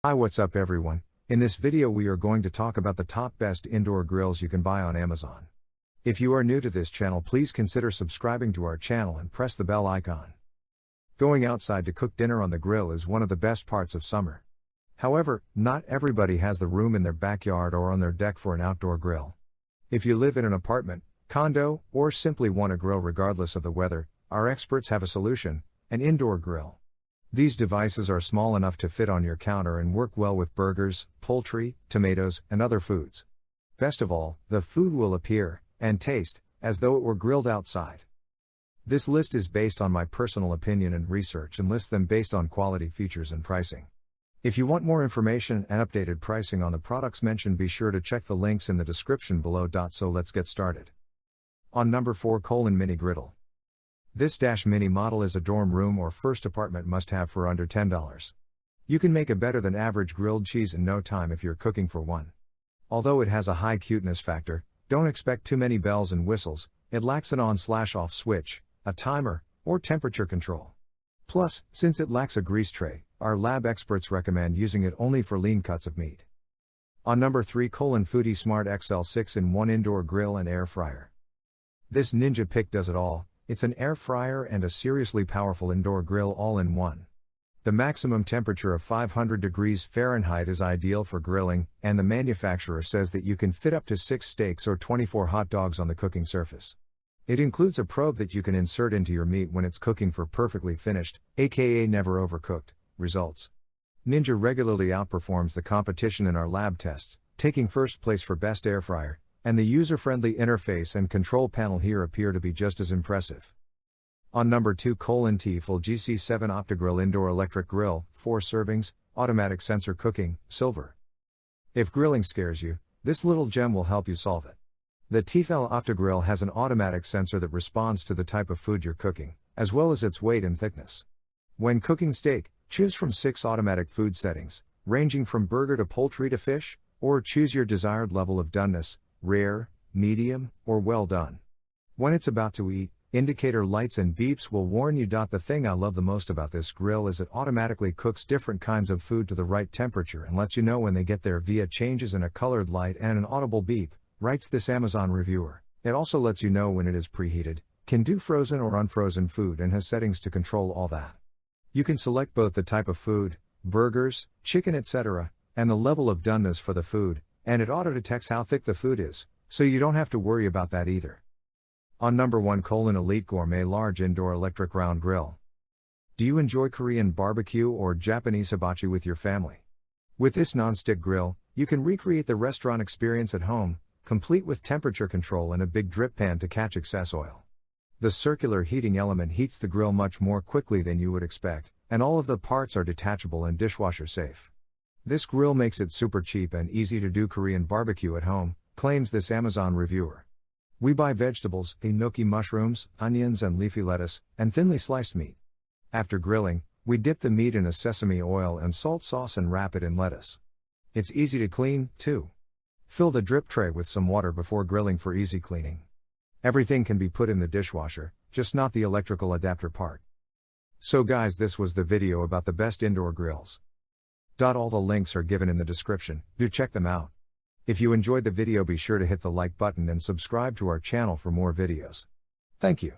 Hi, what's up everyone? In this video we are going to talk about the top best indoor grills you can buy on Amazon. If you are new to this channel, please consider subscribing to our channel and press the bell icon. Going outside to cook dinner on the grill is one of the best parts of summer. However, not everybody has the room in their backyard or on their deck for an outdoor grill. If you live in an apartment, condo, or simply want a grill regardless of the weather, our experts have a solution: an indoor grill. These devices are small enough to fit on your counter and work well with burgers, poultry, tomatoes, and other foods. Best of all, the food will appear, and taste, as though it were grilled outside. This list is based on my personal opinion and research and lists them based on quality, features, and pricing. If you want more information and updated pricing on the products mentioned, be sure to check the links in the description below. So let's get started. On number 4, Mini Griddle. This mini model is a dorm room or first apartment must-have for under $10. You can make a better than average grilled cheese in no time if you're cooking for one. Although it has a high cuteness factor, don't expect too many bells and whistles. It lacks an on/off switch, a timer, or temperature control. Plus, since it lacks a grease tray, our lab experts recommend using it only for lean cuts of meat. On number 3, Foodi Smart XL 6-in-1 Indoor Grill and Air Fryer. This ninja pick does it all. It's an air fryer and a seriously powerful indoor grill all in one. The maximum temperature of 500 degrees Fahrenheit is ideal for grilling, and the manufacturer says that you can fit up to 6 steaks or 24 hot dogs on the cooking surface. It includes a probe that you can insert into your meat when it's cooking for perfectly finished, aka never overcooked, results. Ninja regularly outperforms the competition in our lab tests, taking first place for best air fryer, and the user-friendly interface and control panel here appear to be just as impressive. On number 2, T-Fal GC7 Opti-Grill Indoor Electric Grill, 4 servings, automatic sensor cooking, silver. If grilling scares you, this little gem will help you solve it. The T-Fal Opti-Grill has an automatic sensor that responds to the type of food you're cooking, as well as its weight and thickness. When cooking steak, choose from 6 automatic food settings, ranging from burger to poultry to fish, or choose your desired level of doneness: rare, medium, or well done. When it's about to eat, indicator lights and beeps will warn you. The thing I love the most about this grill is it automatically cooks different kinds of food to the right temperature and lets you know when they get there via changes in a colored light and an audible beep, writes this Amazon reviewer. It also lets you know when it is preheated, can do frozen or unfrozen food, and has settings to control all that. You can select both the type of food, burgers, chicken, etc., and the level of doneness for the food, and it auto-detects how thick the food is, so you don't have to worry about that either. On number 1, Elite Gourmet Large Indoor Electric Round Grill. Do you enjoy Korean barbecue or Japanese hibachi with your family? With this non-stick grill, you can recreate the restaurant experience at home, complete with temperature control and a big drip pan to catch excess oil. The circular heating element heats the grill much more quickly than you would expect, and all of the parts are detachable and dishwasher safe. This grill makes it super cheap and easy to do Korean barbecue at home, claims this Amazon reviewer. We buy vegetables, enoki mushrooms, onions and leafy lettuce, and thinly sliced meat. After grilling, we dip the meat in a sesame oil and salt sauce and wrap it in lettuce. It's easy to clean, too. Fill the drip tray with some water before grilling for easy cleaning. Everything can be put in the dishwasher, just not the electrical adapter part. So guys, this was the video about the best indoor grills. All the links are given in the description, do check them out. If you enjoyed the video, be sure to hit the like button and subscribe to our channel for more videos. Thank you.